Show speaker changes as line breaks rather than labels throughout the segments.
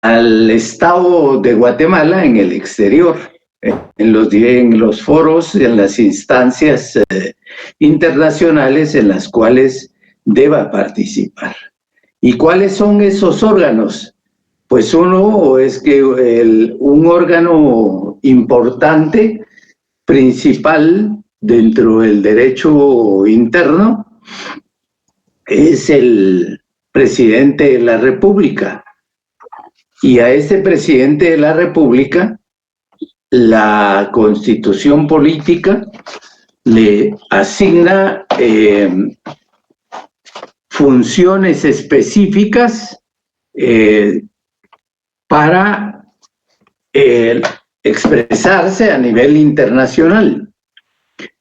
al Estado de Guatemala en el exterior, en los foros, en las instancias internacionales en las cuales deba participar. ¿Y cuáles son esos órganos? Pues uno es que un órgano importante, principal dentro del derecho interno, es el presidente de la República. Y a este presidente de la República, la Constitución política le asigna funciones específicas para expresarse a nivel internacional.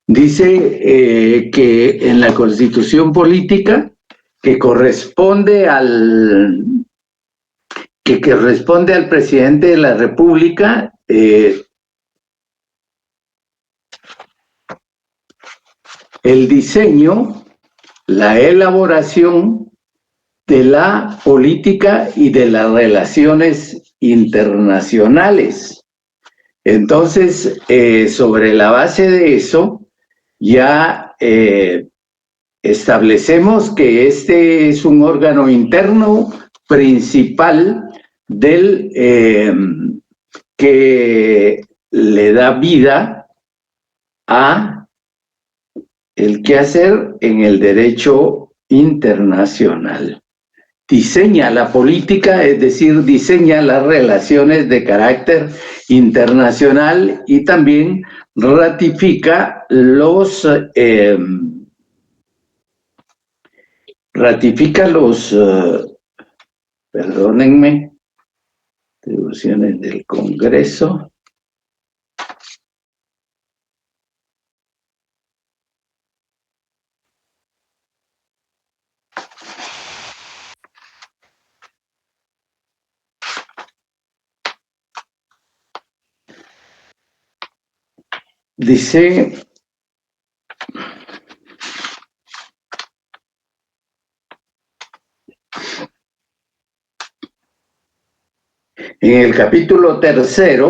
Dice que en la Constitución política que corresponde al presidente de la República el diseño, la elaboración de la política y de las relaciones internacionales. Entonces, sobre la base de eso, ya establecemos que este es un órgano interno principal que le da vida a el quehacer en el derecho internacional. Diseña la política, es decir, diseña las relaciones de carácter internacional y también ratifica los perdónenme, atribuciones del Congreso. Dice en el capítulo 3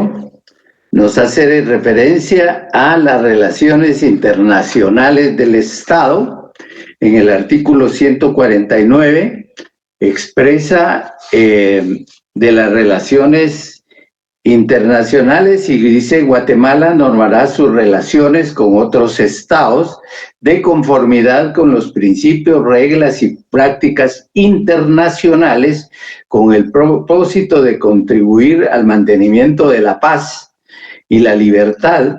nos hace referencia a las relaciones internacionales del Estado. En el artículo 149 expresa de las relaciones internacionales y dice: Guatemala normará sus relaciones con otros estados de conformidad con los principios, reglas y prácticas internacionales con el propósito de contribuir al mantenimiento de la paz y la libertad,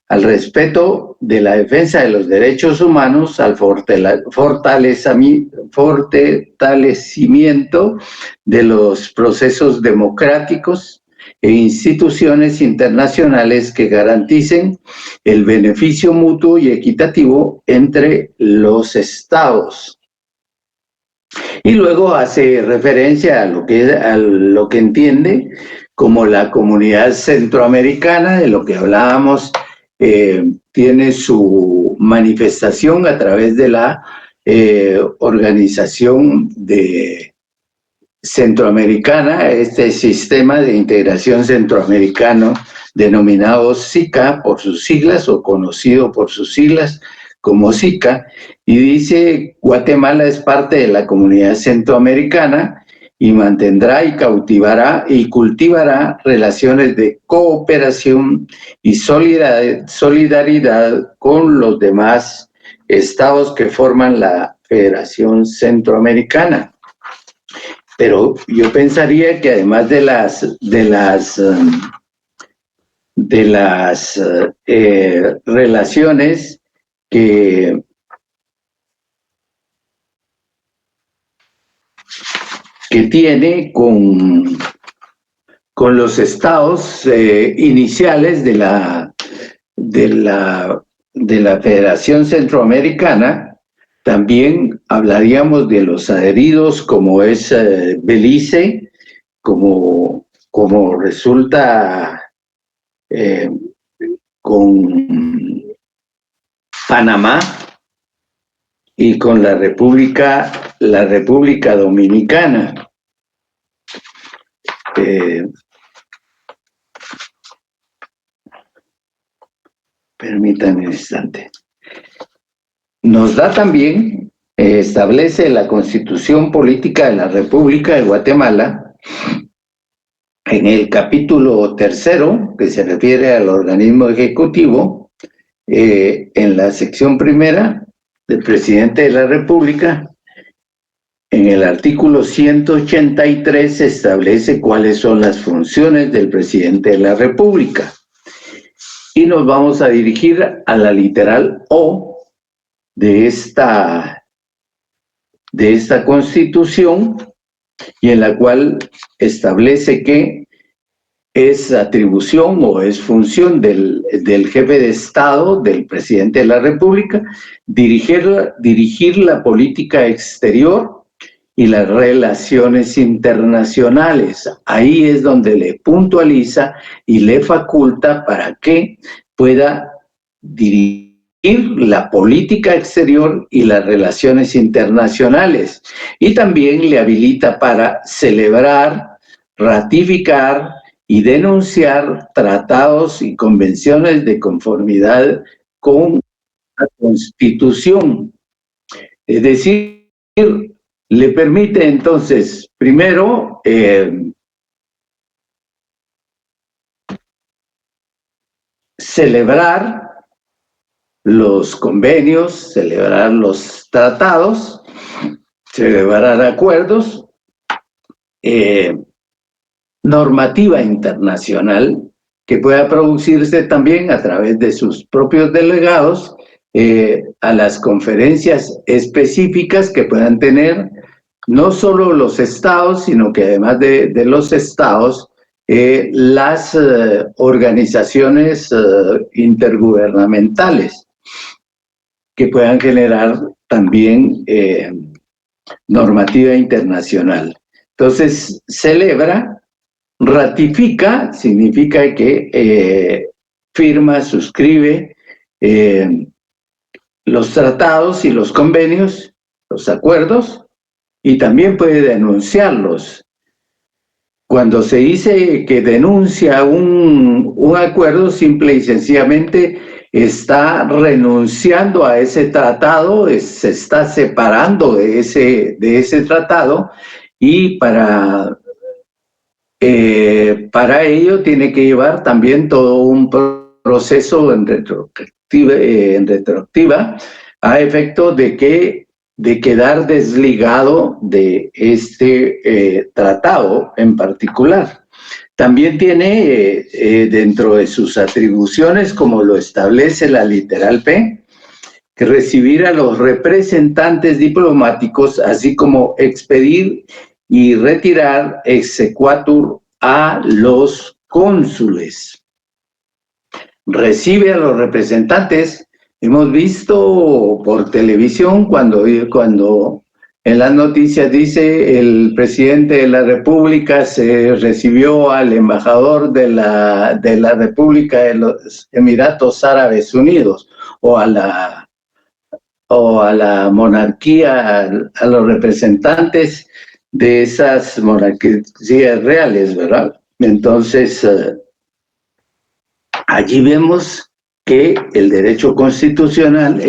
al respeto de la defensa de los derechos humanos, al fortalecimiento de los procesos democráticos e instituciones internacionales que garanticen el beneficio mutuo y equitativo entre los estados. Y luego hace referencia a lo que entiende como la comunidad centroamericana, de lo que hablábamos, tiene su manifestación a través de la Organización Centroamericana, este sistema de integración centroamericano denominado SICA por sus siglas o conocido por sus siglas como SICA, y dice: Guatemala es parte de la comunidad centroamericana y mantendrá y cultivará relaciones de cooperación y solidaridad con los demás estados que forman la Federación Centroamericana. Pero yo pensaría que además de las relaciones que tiene con los estados iniciales de la Federación Centroamericana, también hablaríamos de los adheridos, como es Belice, como resulta con Panamá y con la República Dominicana. Permítanme un instante. Nos da también, establece la Constitución Política de la República de Guatemala, en el capítulo 3, que se refiere al organismo ejecutivo, en la sección 1 del presidente de la República, en el artículo 183 se establece cuáles son las funciones del presidente de la República. Y nos vamos a dirigir a la literal O de esta Constitución, y en la cual establece que es atribución o es función del jefe de Estado, del presidente de la República, dirigir la política exterior y las relaciones internacionales. Ahí es donde le puntualiza y le faculta para que pueda dirigir la política exterior y las relaciones internacionales. Y también le habilita para celebrar, ratificar y denunciar tratados y convenciones de conformidad con la Constitución. Es decir, le permite entonces, primero, celebrar los convenios, celebrar los tratados, celebrar acuerdos, normativa internacional que pueda producirse también a través de sus propios delegados, a las conferencias específicas que puedan tener no solo los estados, sino que además de los estados, las organizaciones intergubernamentales que puedan generar también normativa internacional. Entonces, celebra, ratifica, significa que firma, suscribe los tratados y los convenios, los acuerdos, y también puede denunciarlos. Cuando se dice que denuncia un acuerdo, simple y sencillamente está renunciando a ese tratado, se está separando de ese tratado, y para ello tiene que llevar también todo un proceso en retroactiva a efecto de quedar desligado de este tratado en particular. También tiene dentro de sus atribuciones, como lo establece la literal P, que recibir a los representantes diplomáticos, así como expedir y retirar exequatur a los cónsules. Recibe a los representantes. Hemos visto por televisión cuando en las noticias dice el presidente de la República se recibió al embajador de la República de los Emiratos Árabes Unidos, o a la monarquía, a los representantes de esas monarquías reales, ¿verdad? Entonces, allí vemos que el derecho constitucional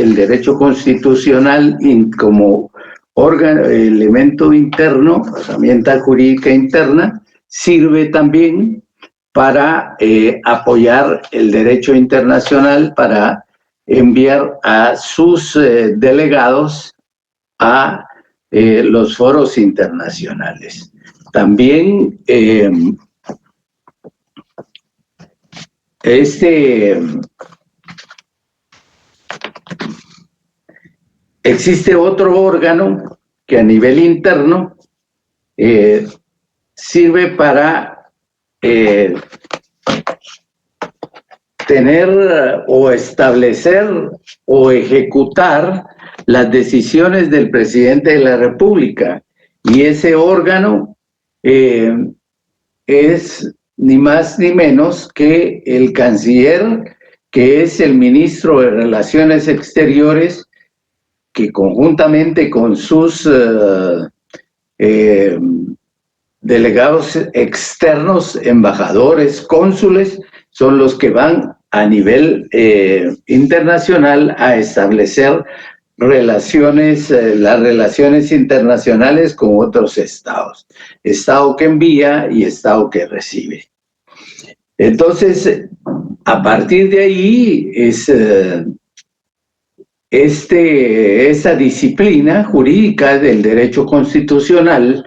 como órgano, elemento interno, herramienta jurídica interna, sirve también para apoyar el derecho internacional, para enviar a sus delegados a los foros internacionales. También existe otro órgano que a nivel interno sirve para tener o establecer o ejecutar las decisiones del presidente de la República, y ese órgano es ni más ni menos que el canciller, que es el ministro de Relaciones Exteriores, que conjuntamente con sus delegados externos, embajadores, cónsules, son los que van a nivel internacional a establecer relaciones, las relaciones internacionales con otros estados. Estado que envía y estado que recibe. Entonces, a partir de ahí es esa disciplina jurídica del derecho constitucional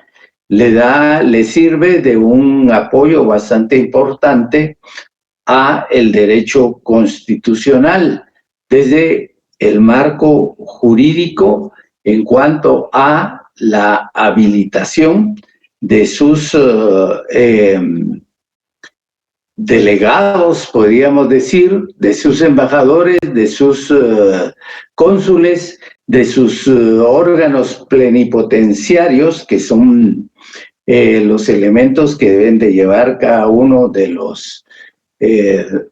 le sirve de un apoyo bastante importante a el derecho constitucional desde el marco jurídico en cuanto a la habilitación de sus delegados, podríamos decir, de sus embajadores, de sus cónsules, de sus órganos plenipotenciarios, que son los elementos que deben de llevar cada uno de los,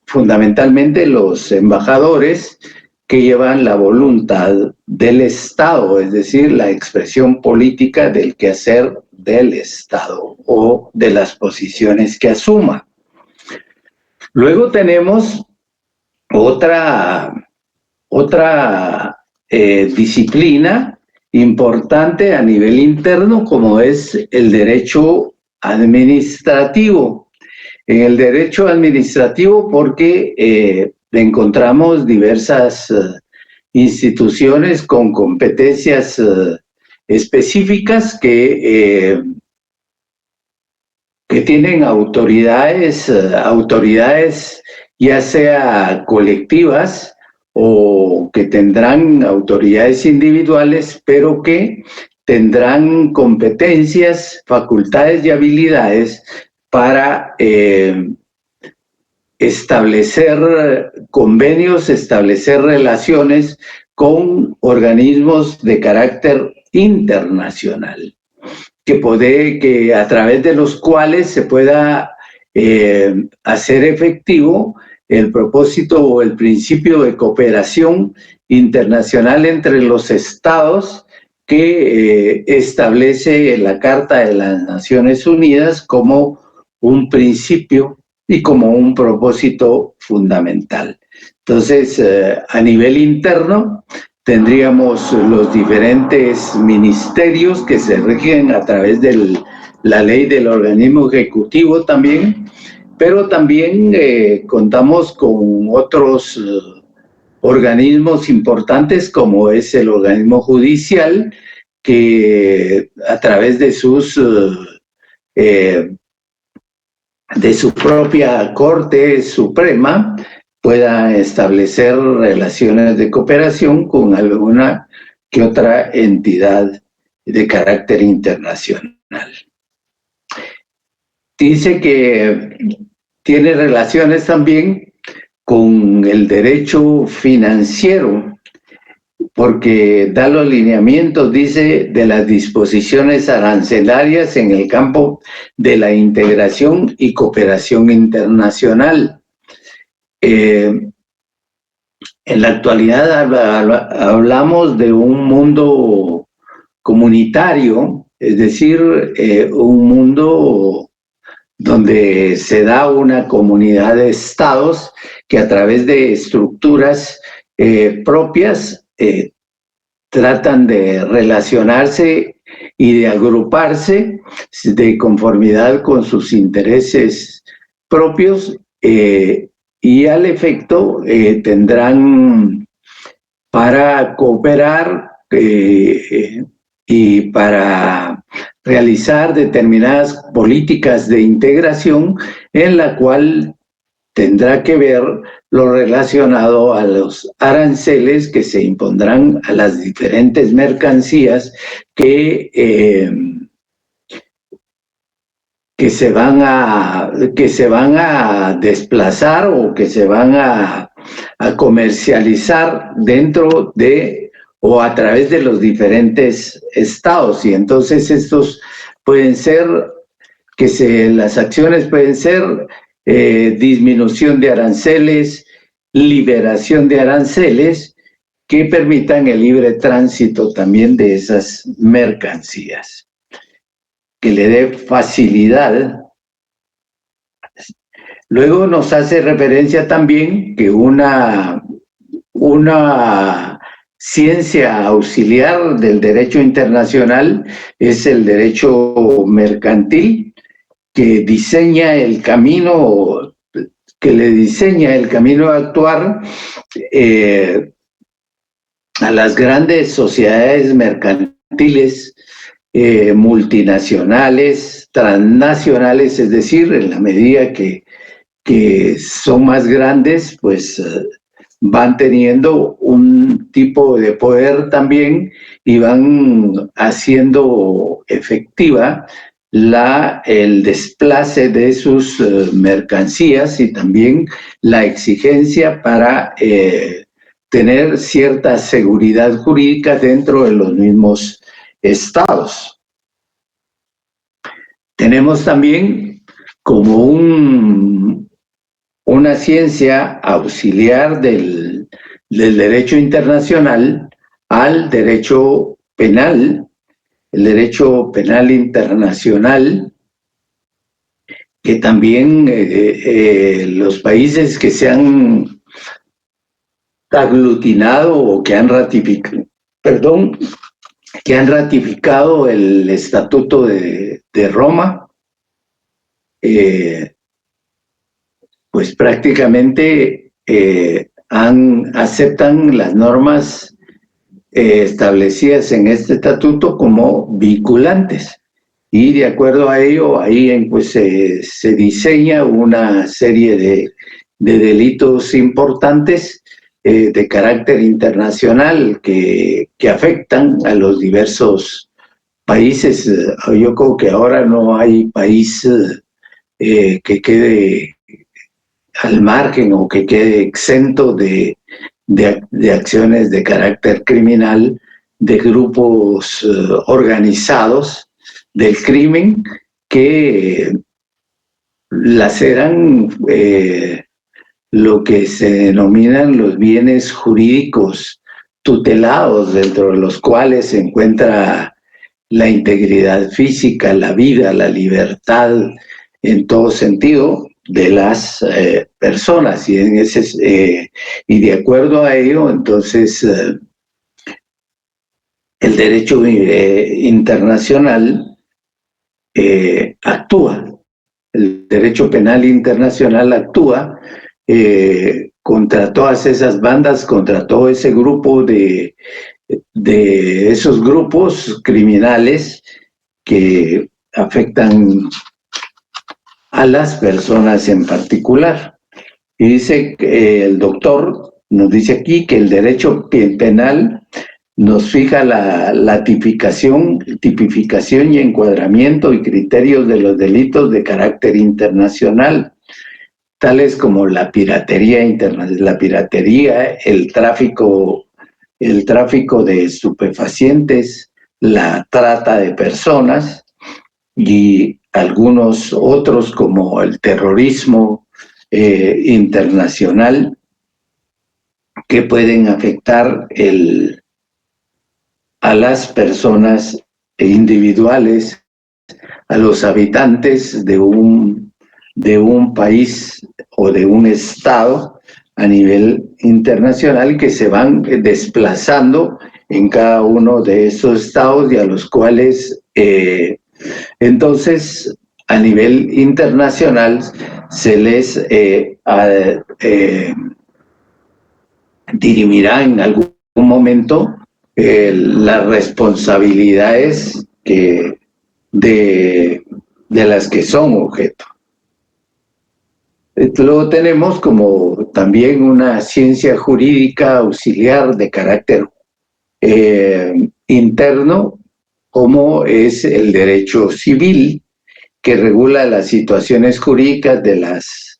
fundamentalmente los embajadores, que llevan la voluntad del Estado, es decir, la expresión política del quehacer del Estado o de las posiciones que asuma. Luego tenemos otra disciplina importante a nivel interno, como es el derecho administrativo. En el derecho administrativo, porque encontramos diversas instituciones con competencias específicas que tienen autoridades ya sea colectivas o que tendrán autoridades individuales, pero que tendrán competencias, facultades y habilidades para establecer convenios, establecer relaciones con organismos de carácter internacional, que a través de los cuales se pueda hacer efectivo el propósito o el principio de cooperación internacional entre los estados que establece la Carta de las Naciones Unidas como un principio y como un propósito fundamental. Entonces, a nivel interno, tendríamos los diferentes ministerios que se rigen a través de la ley del organismo ejecutivo también, pero también contamos con otros organismos importantes como es el organismo judicial, que a través de su propia Corte Suprema pueda establecer relaciones de cooperación con alguna que otra entidad de carácter internacional. Dice que tiene relaciones también con el derecho financiero, porque da los lineamientos, dice, de las disposiciones arancelarias en el campo de la integración y cooperación internacional. En la actualidad hablamos de un mundo comunitario, es decir, un mundo donde se da una comunidad de estados que a través de estructuras propias tratan de relacionarse y de agruparse de conformidad con sus intereses propios y al efecto tendrán para cooperar y para realizar determinadas políticas de integración en la cual tendrá que ver lo relacionado a los aranceles que se impondrán a las diferentes mercancías que se van a desplazar o que se van a comercializar dentro de o a través de los diferentes estados. Y entonces estos pueden ser, las acciones pueden ser disminución de aranceles, liberación de aranceles, que permitan el libre tránsito también de esas mercancías. que le dé facilidad. Luego nos hace referencia también que una ciencia auxiliar del derecho internacional es el derecho mercantil, que diseña el camino, que le diseña el camino a actuar a las grandes sociedades mercantiles, multinacionales, transnacionales, es decir, en la medida que son más grandes, pues van teniendo un tipo de poder también y van haciendo efectiva el desplace de sus mercancías y también la exigencia para tener cierta seguridad jurídica dentro de los mismos estados. Tenemos también como una ciencia auxiliar del derecho internacional al derecho penal, el derecho penal internacional, que también los países que se han aglutinado o que han ratificado el Estatuto de Roma, pues prácticamente aceptan las normas establecidas en este estatuto como vinculantes. Y de acuerdo a ello, ahí pues, se diseña una serie de delitos importantes de carácter internacional que afectan a los diversos países. Yo creo que ahora no hay país que quede al margen o que quede exento de acciones de carácter criminal de grupos organizados del crimen que laceran lo que se denominan los bienes jurídicos tutelados, dentro de los cuales se encuentra la integridad física, la vida, la libertad en todo sentido de las personas, y de acuerdo a ello, entonces el derecho internacional actúa, el derecho penal internacional actúa contra todas esas bandas, contra todo ese grupo de esos grupos criminales que afectan a las personas en particular. Y dice que el doctor nos dice aquí que el derecho penal nos fija la tipificación y encuadramiento y criterios de los delitos de carácter internacional, tales como la piratería, el tráfico de estupefacientes, la trata de personas y algunos otros como el terrorismo internacional, que pueden afectar a las personas individuales, a los habitantes de un país o de un estado a nivel internacional, que se van desplazando en cada uno de esos estados y a los cuales entonces a nivel internacional se les dirimirá en algún momento las responsabilidades de las que son objeto. Luego tenemos como también una ciencia jurídica auxiliar de carácter interno, como es el derecho civil, que regula las situaciones jurídicas de las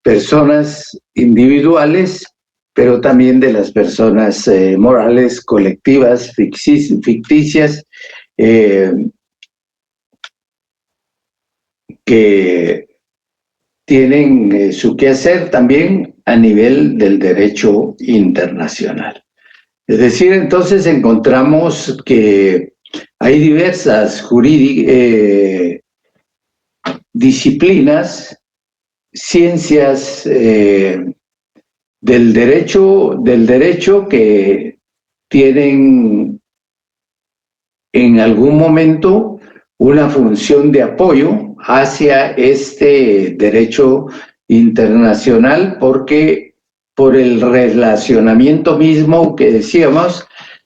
personas individuales, pero también de las personas morales, colectivas, ficticias, que tienen su quehacer también a nivel del derecho internacional. Es decir, entonces encontramos que Hay diversas disciplinas, ciencias del derecho que tienen en algún momento una función de apoyo hacia este derecho internacional, porque por el relacionamiento mismo que decíamos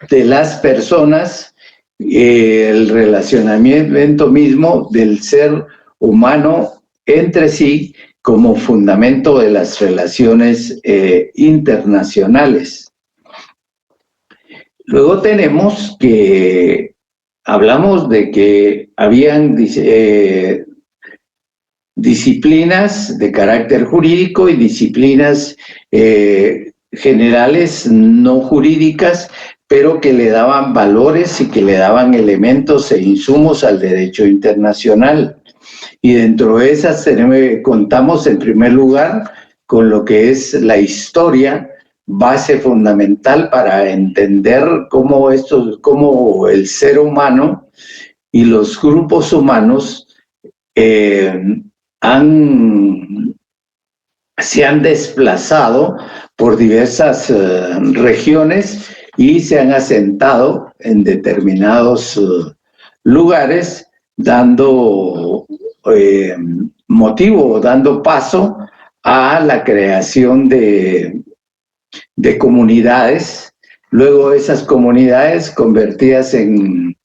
de las personas, el relacionamiento mismo del ser humano entre sí como fundamento de las relaciones internacionales. Luego tenemos que hablamos de que habían disciplinas de carácter jurídico y disciplinas generales no jurídicas, pero que le daban valores y que le daban elementos e insumos al derecho internacional. Y dentro de esas contamos en primer lugar con lo que es la historia, base fundamental para entender cómo el ser humano y los grupos humanos se han desplazado por diversas regiones y se han asentado en determinados lugares, dando motivo, dando paso a la creación de comunidades, luego esas comunidades convertidas en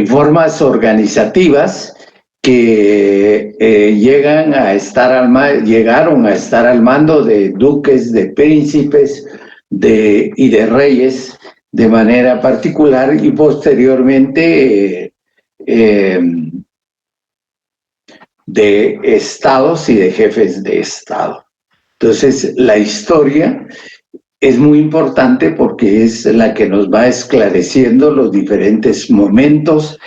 formas organizativas que llegaron a estar al mando de duques, de príncipes y de reyes de manera particular, y posteriormente de estados y de jefes de estado. Entonces, la historia es muy importante porque es la que nos va esclareciendo los diferentes momentos,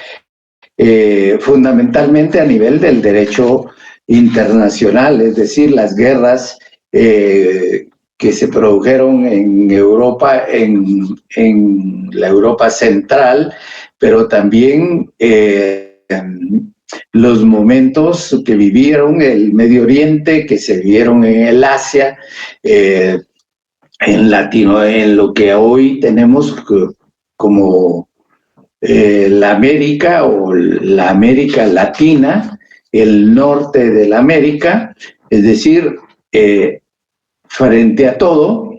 fundamentalmente a nivel del derecho internacional, es decir, las guerras que se produjeron en Europa, en la Europa central, pero también los momentos que vivieron el Medio Oriente, que se vieron en el Asia, en lo que hoy tenemos como la América o la América Latina, el norte de la América, es decir, frente a todo,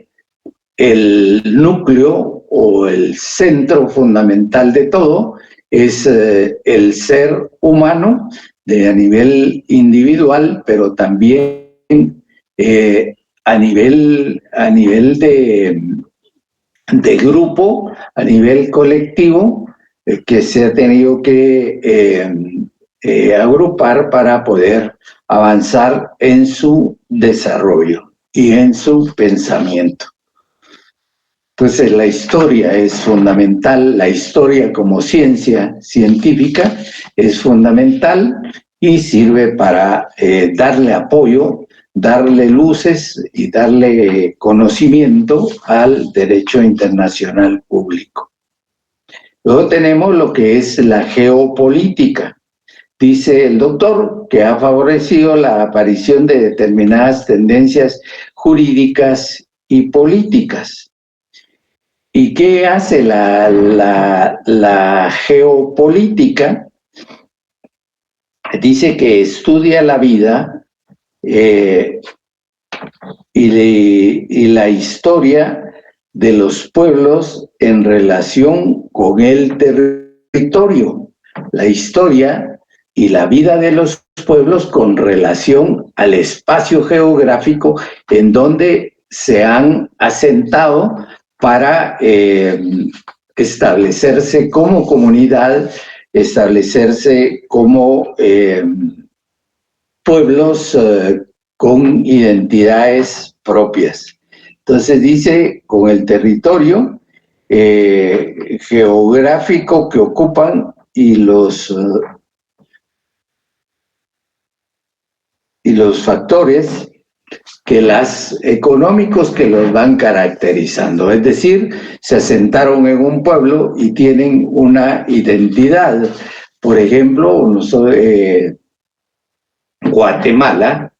el núcleo o el centro fundamental de todo es el ser humano a nivel individual, pero también a nivel de grupo, a nivel colectivo, que se ha tenido que agrupar para poder avanzar en su desarrollo y en su pensamiento. Entonces, la historia es fundamental, la historia como ciencia científica es fundamental y sirve para darle apoyo, darle luces y darle conocimiento al derecho internacional público. Luego tenemos lo que es la geopolítica. Dice el doctor que ha favorecido la aparición de determinadas tendencias jurídicas y políticas. ¿Y qué hace la geopolítica? Dice que estudia la vida y la historia de los pueblos en relación con el territorio. La historia y la vida de los pueblos con relación al espacio geográfico en donde se han asentado para establecerse como comunidad, establecerse como pueblos con identidades propias. Entonces dice, con el territorio geográfico que ocupan y los factores económicos que los van caracterizando. Es decir, se asentaron en un pueblo y tienen una identidad. Por ejemplo, Guatemala,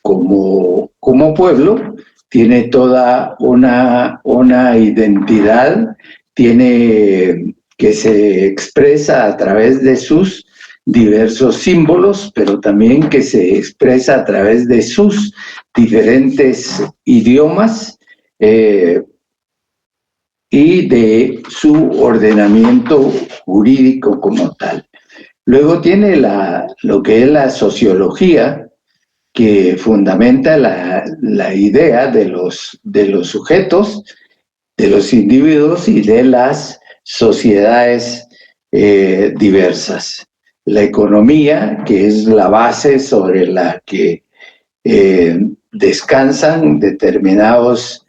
como pueblo, tiene toda una identidad, que se expresa a través de sus diversos símbolos, pero también que se expresa a través de sus diferentes idiomas y de su ordenamiento jurídico como tal. Luego tiene lo que es la sociología, que fundamenta la idea de los sujetos, de los individuos y de las sociedades diversas. La economía, que es la base sobre la que descansan determinados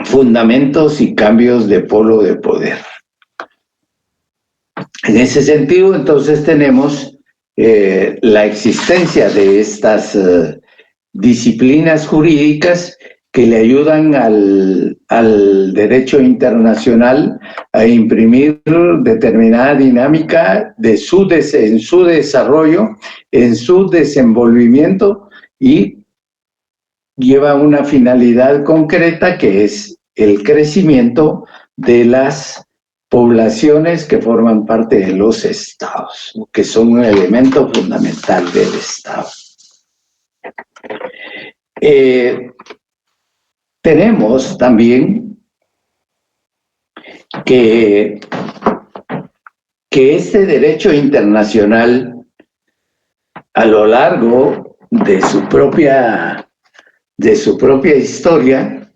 fundamentos y cambios de polo de poder. En ese sentido, entonces, tenemos la existencia de estas disciplinas jurídicas que le ayudan al derecho internacional a imprimir determinada dinámica en su desarrollo, en su desenvolvimiento, y lleva una finalidad concreta, que es el crecimiento de las poblaciones que forman parte de los estados, que son un elemento fundamental del Estado. Tenemos también que este derecho internacional, a lo largo de su propia historia,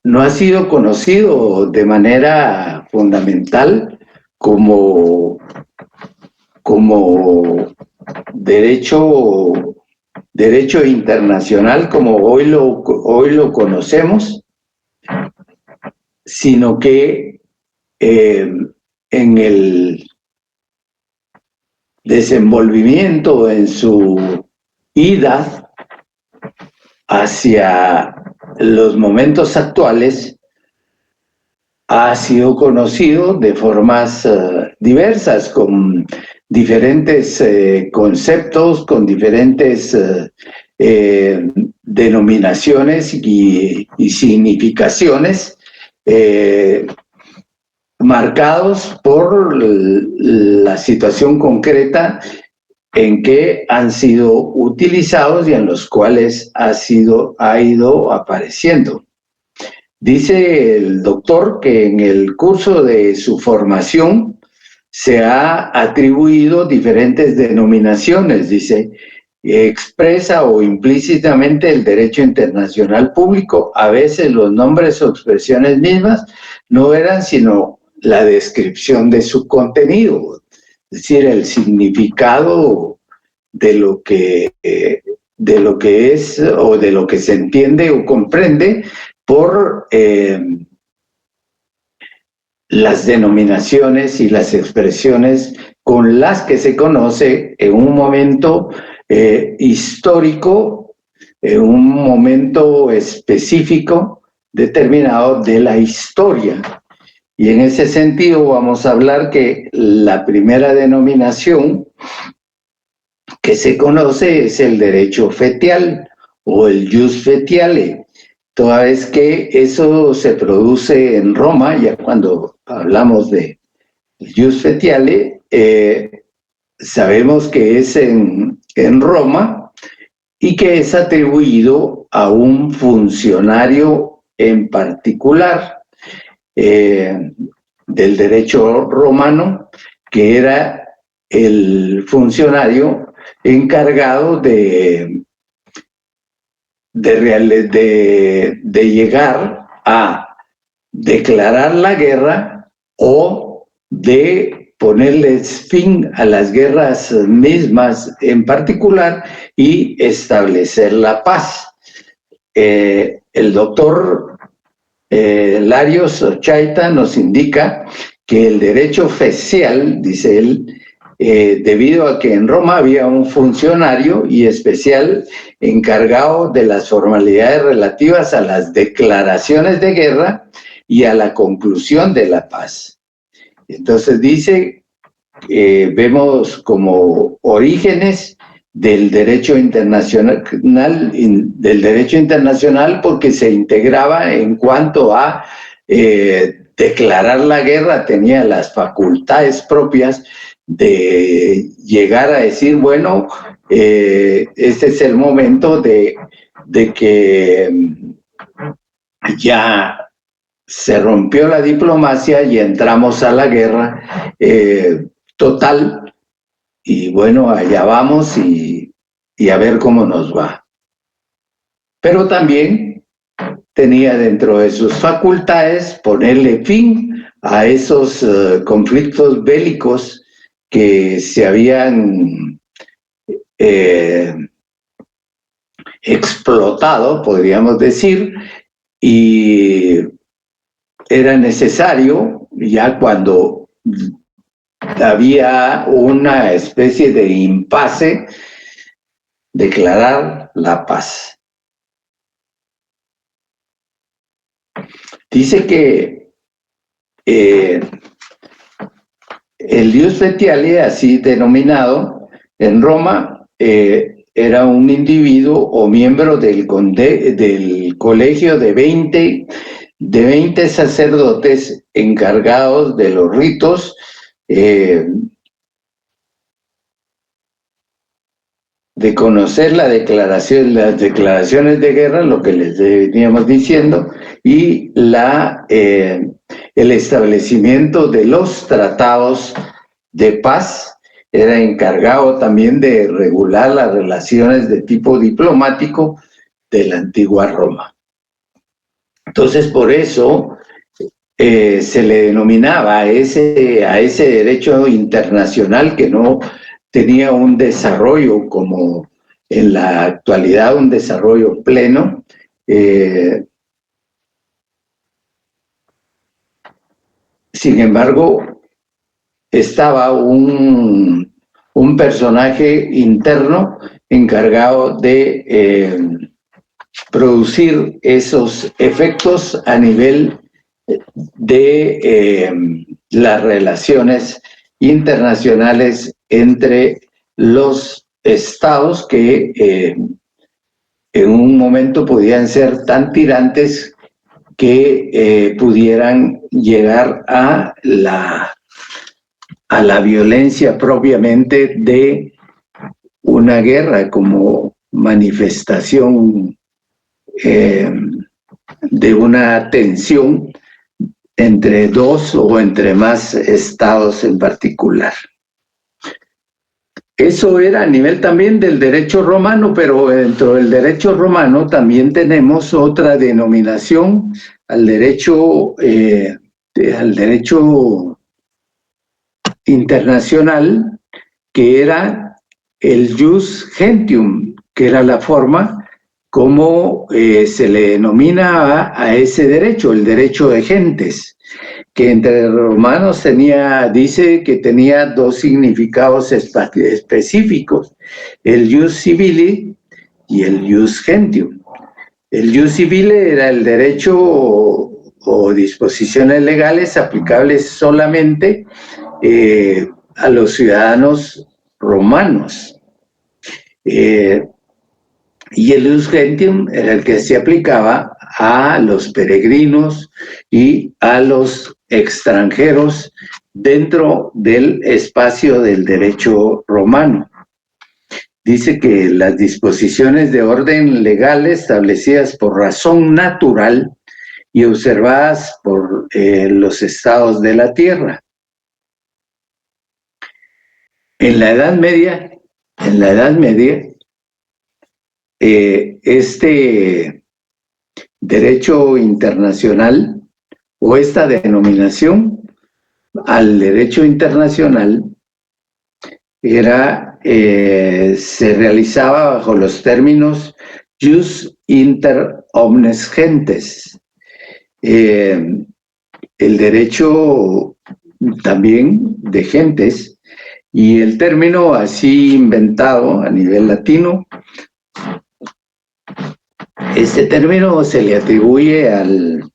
no ha sido conocido de manera fundamental como derecho internacional como hoy lo conocemos, sino que en el desenvolvimiento, en su ida hacia los momentos actuales, ha sido conocido de formas diversas, con diferentes conceptos, con diferentes denominaciones y significaciones, marcados por la situación concreta en que han sido utilizados y en los cuales ha ido apareciendo. Dice el doctor que en el curso de su formación se ha atribuido diferentes denominaciones. Dice, expresa o implícitamente el derecho internacional público. A veces los nombres o expresiones mismas no eran sino la descripción de su contenido, es decir, el significado de lo que es o de lo que se entiende o comprende por las denominaciones y las expresiones con las que se conoce en un momento histórico, en un momento específico determinado de la historia. Y en ese sentido vamos a hablar que la primera denominación que se conoce es el derecho fetial o el jus fetiale, toda vez que eso se produce en Roma. Ya cuando hablamos de jus fetiale, sabemos que es en Roma y que es atribuido a un funcionario en particular del derecho romano, que era el funcionario encargado de llegar a declarar la guerra o de ponerles fin a las guerras mismas en particular y establecer la paz. El doctor Larios Ochaita nos indica que el derecho fecial, dice él, debido a que en Roma había un funcionario y especial encargado de las formalidades relativas a las declaraciones de guerra y a la conclusión de la paz. Entonces dice, vemos como orígenes del derecho internacional, porque se integraba en cuanto a declarar la guerra, tenía las facultades propias de llegar a decir, bueno, este es el momento de que ya se rompió la diplomacia y entramos a la guerra total, y bueno, allá vamos y a ver cómo nos va. Pero también tenía dentro de sus facultades ponerle fin a esos conflictos bélicos que se habían explotado, podríamos decir, y era necesario, ya cuando había una especie de impasse, declarar la paz. Dice que el Ius Fetiale, así denominado, en Roma, era un individuo o miembro del colegio de 20 sacerdotes encargados de los ritos de conocer las declaraciones de guerra, lo que les veníamos diciendo, y el establecimiento de los tratados de paz. Era encargado también de regular las relaciones de tipo diplomático de la antigua Roma. Entonces, por eso se le denominaba a ese derecho internacional que no tenía un desarrollo como en la actualidad, un desarrollo pleno. Sin embargo, estaba un personaje interno encargado de producir esos efectos a nivel de las relaciones internacionales entre los estados que en un momento podían ser tan tirantes que pudieran llegar a la violencia propiamente de una guerra como manifestación de una tensión entre dos o entre más estados en particular. Eso era a nivel también del derecho romano, pero dentro del derecho romano también tenemos otra denominación al derecho internacional, que era el jus gentium, que era la forma como se le denomina a ese derecho, el derecho de gentes, que entre romanos dice que tenía dos significados específicos, el jus civile y el jus gentium. El jus civile era el derecho o disposiciones legales aplicables solamente a los ciudadanos romanos. Y el jus gentium era el que se aplicaba a los peregrinos y a los extranjeros dentro del espacio del derecho romano. Dice que las disposiciones de orden legal establecidas por razón natural y observadas por los estados de la tierra. En la Edad Media, este derecho internacional o esta denominación al derecho internacional se realizaba bajo los términos jus inter omnes gentes. El derecho también de gentes Y el término así inventado a nivel latino, este término se le atribuye al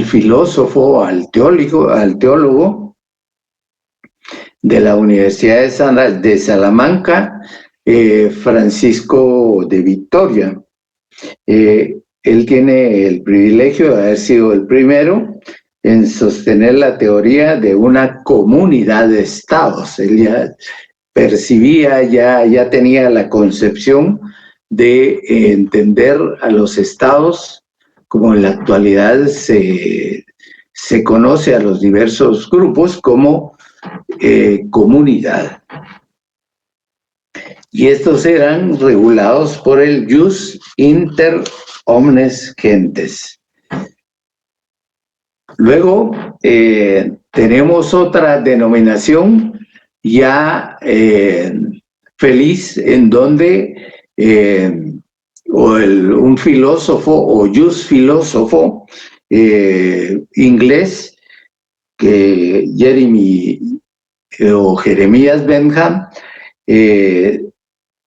filósofo, al teólogo de la Universidad de Salamanca, Francisco de Vitoria. Él tiene el privilegio de haber sido el primero en sostener la teoría de una comunidad de estados. Él ya percibía, ya tenía la concepción de entender a los estados como en la actualidad se conoce a los diversos grupos como comunidad. Y estos eran regulados por el jus inter omnes gentes. Luego tenemos otra denominación ya feliz, en donde un filósofo o jus filósofo inglés, que Jeremías Bentham,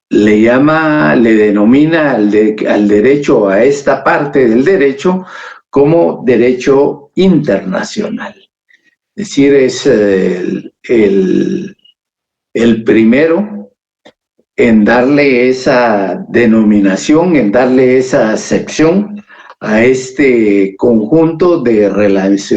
le denomina al derecho, a esta parte del derecho, como derecho internacional. Es decir, es el primero en darle esa denominación, en darle esa sección a este conjunto de relaciones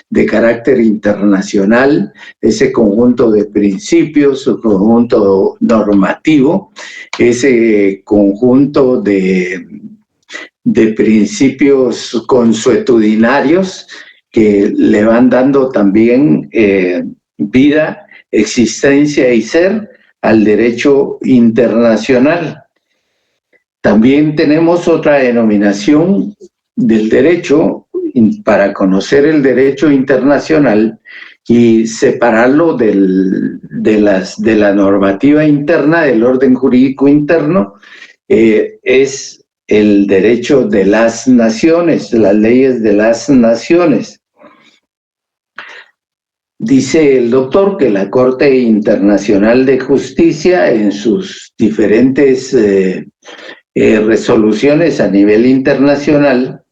de carácter internacional, ese conjunto de principios, su conjunto normativo, ese conjunto de principios consuetudinarios que le van dando también vida, existencia y ser al derecho internacional. También tenemos otra denominación del derecho para conocer el derecho internacional y separarlo de la normativa interna, del orden jurídico interno, es el derecho de las naciones, las leyes de las naciones. Dice el doctor que la Corte Internacional de Justicia, en sus diferentes resoluciones a nivel internacional,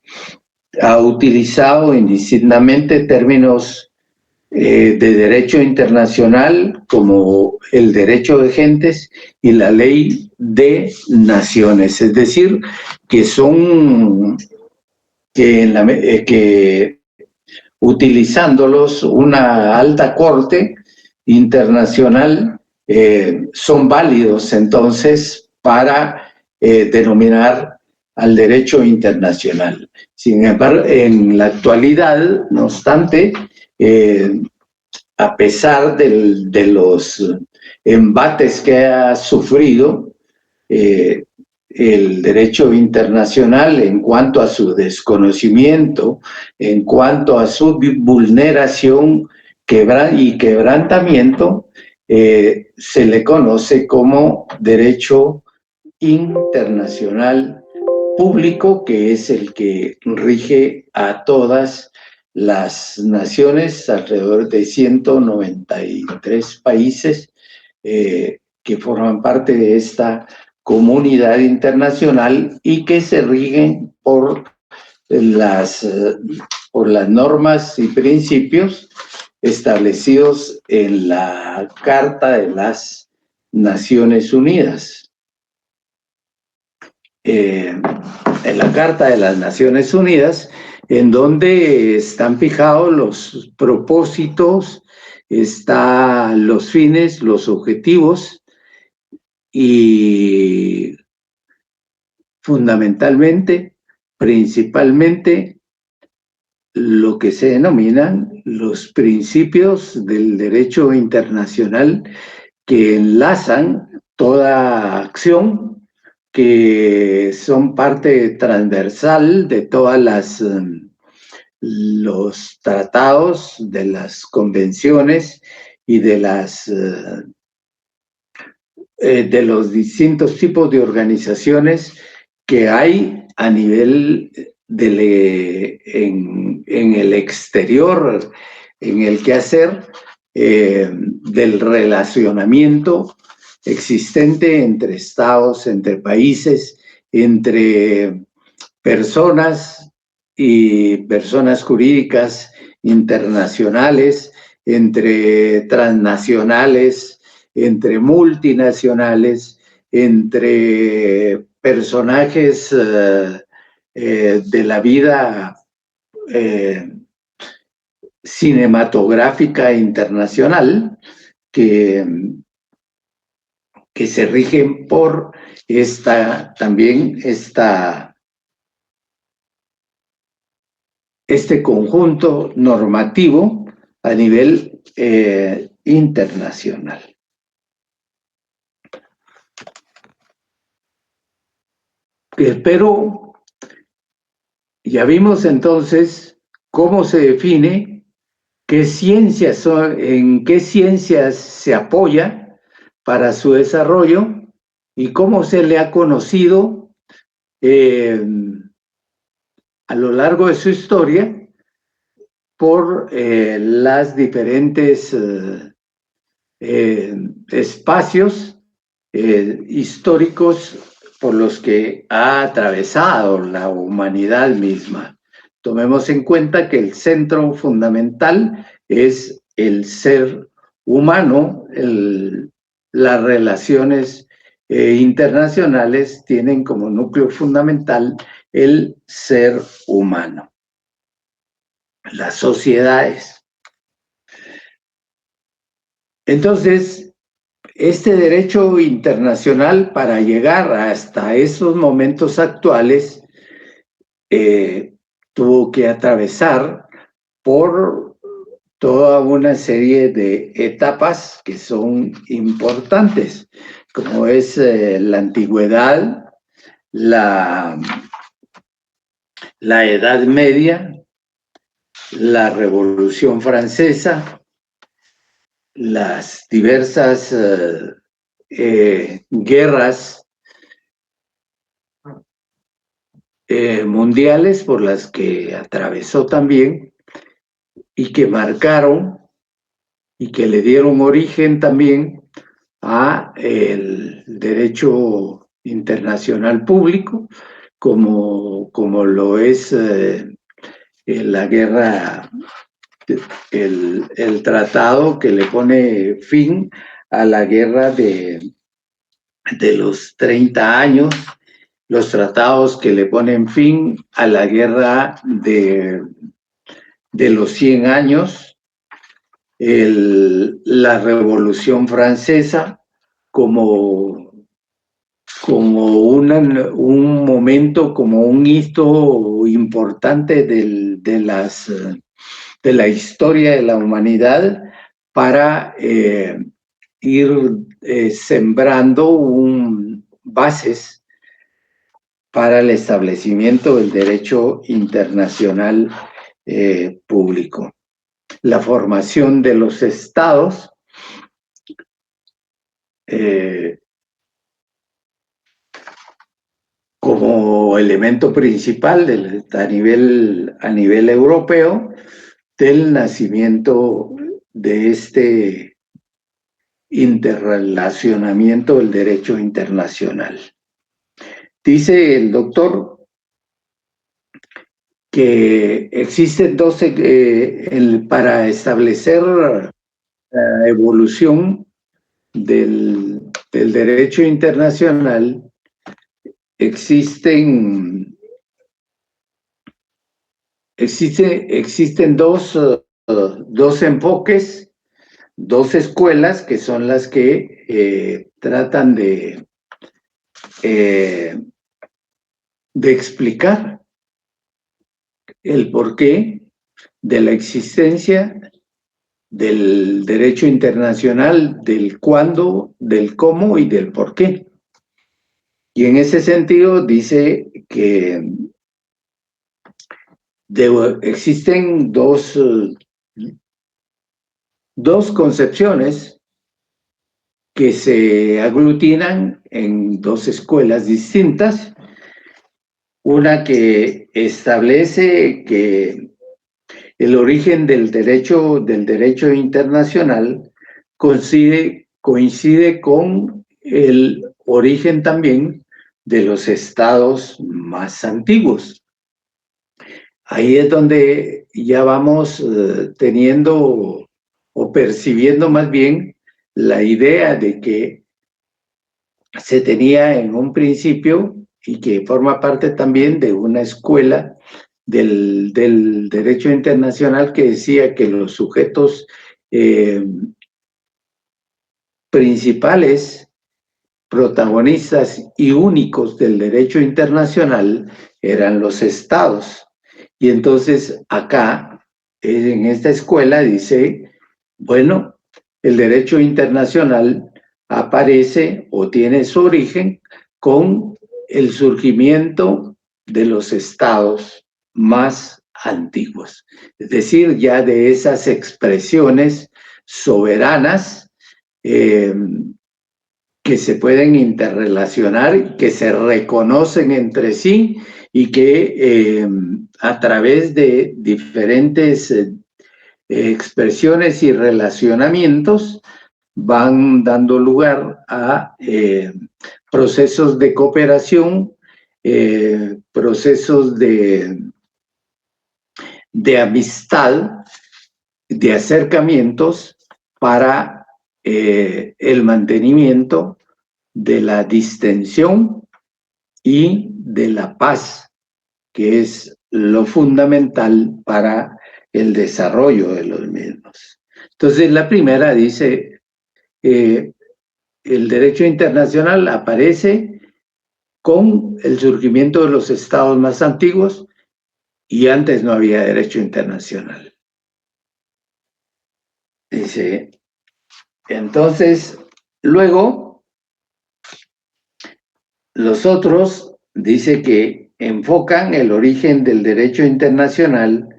ha utilizado indistintamente términos de derecho internacional como el derecho de gentes y la ley de naciones, es decir, que son que utilizándolos una alta corte internacional son válidos entonces para denominar al derecho internacional. Sin embargo, en la actualidad, no obstante, a pesar de los embates que ha sufrido el derecho internacional en cuanto a su desconocimiento, en cuanto a su vulneración y quebrantamiento, se le conoce como derecho internacional público, que es el que rige a todas las naciones, alrededor de 193 países que forman parte de esta comunidad internacional y que se rigen por las normas y principios establecidos en la Carta de las Naciones Unidas. En la Carta de las Naciones Unidas, en donde están fijados los propósitos, están los fines, los objetivos y fundamentalmente, principalmente, lo que se denominan los principios del derecho internacional que enlazan toda acción, que son parte transversal de todas los tratados, de las convenciones y de los distintos tipos de organizaciones que hay a nivel en el exterior, en el quehacer del relacionamiento existente entre estados, entre países, entre personas y personas jurídicas internacionales, entre transnacionales, entre multinacionales, entre personajes de la vida cinematográfica internacional que se rigen por este conjunto normativo a nivel internacional. Pero ya vimos entonces cómo se define, qué ciencias son, en qué ciencias se apoya para su desarrollo y cómo se le ha conocido a lo largo de su historia por las diferentes espacios históricos por los que ha atravesado la humanidad misma. Tomemos en cuenta que el centro fundamental es el ser humano. Las relaciones internacionales tienen como núcleo fundamental el ser humano, las sociedades. Entonces, este derecho internacional, para llegar hasta esos momentos actuales, tuvo que atravesar por toda una serie de etapas que son importantes, como es la antigüedad, la Edad Media, la Revolución Francesa, las diversas guerras mundiales por las que atravesó también y que marcaron y que le dieron origen también a el derecho internacional público, como lo es la guerra, el tratado que le pone fin a la guerra de los 30 años, los tratados que le ponen fin a la guerra de los 100 años, la Revolución Francesa como un momento, como un hito importante de la historia de la humanidad para ir sembrando bases para el establecimiento del derecho internacional público. La formación de los estados como elemento principal a nivel europeo del nacimiento de este interrelacionamiento del derecho internacional. Dice el doctor que existen dos, para establecer la evolución del derecho internacional, existen dos enfoques, dos escuelas que son las que tratan de explicar el porqué de la existencia del derecho internacional, del cuándo, del cómo y del por qué. Y en ese sentido dice que existen dos concepciones que se aglutinan en dos escuelas distintas. Una que establece que el origen del derecho internacional coincide con el origen también de los estados más antiguos. Ahí es donde ya vamos teniendo o percibiendo más bien la idea de que se tenía en un principio y que forma parte también de una escuela del derecho internacional que decía que los sujetos principales, protagonistas y únicos del derecho internacional eran los estados. Y entonces acá, en esta escuela, dice, bueno, el derecho internacional aparece o tiene su origen con el surgimiento de los estados más antiguos. Es decir, ya de esas expresiones soberanas que se pueden interrelacionar, que se reconocen entre sí y que a través de diferentes expresiones y relacionamientos van dando lugar a procesos de cooperación, procesos de amistad, de acercamientos para el mantenimiento de la distensión y de la paz, que es lo fundamental para el desarrollo de los mismos. Entonces, la primera dice, el derecho internacional aparece con el surgimiento de los estados más antiguos y antes no había derecho internacional. Dice, entonces, luego, los otros dice que enfocan el origen del derecho internacional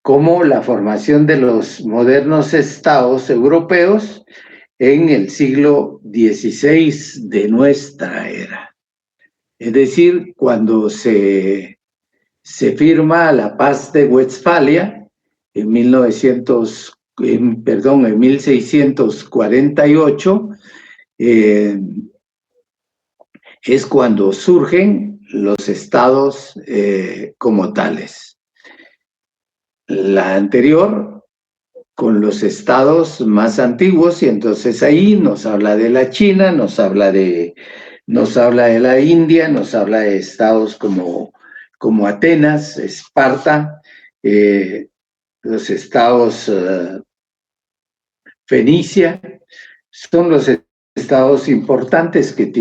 como la formación de los modernos estados europeos en el siglo XVI de nuestra era. Es decir, cuando se firma la paz de Westfalia en 1648, es cuando surgen los estados como tales. La anterior con los estados más antiguos, y entonces ahí nos habla de la China, nos habla de la India, nos habla de estados como Atenas, Esparta, los estados Fenicia, son los estados importantes que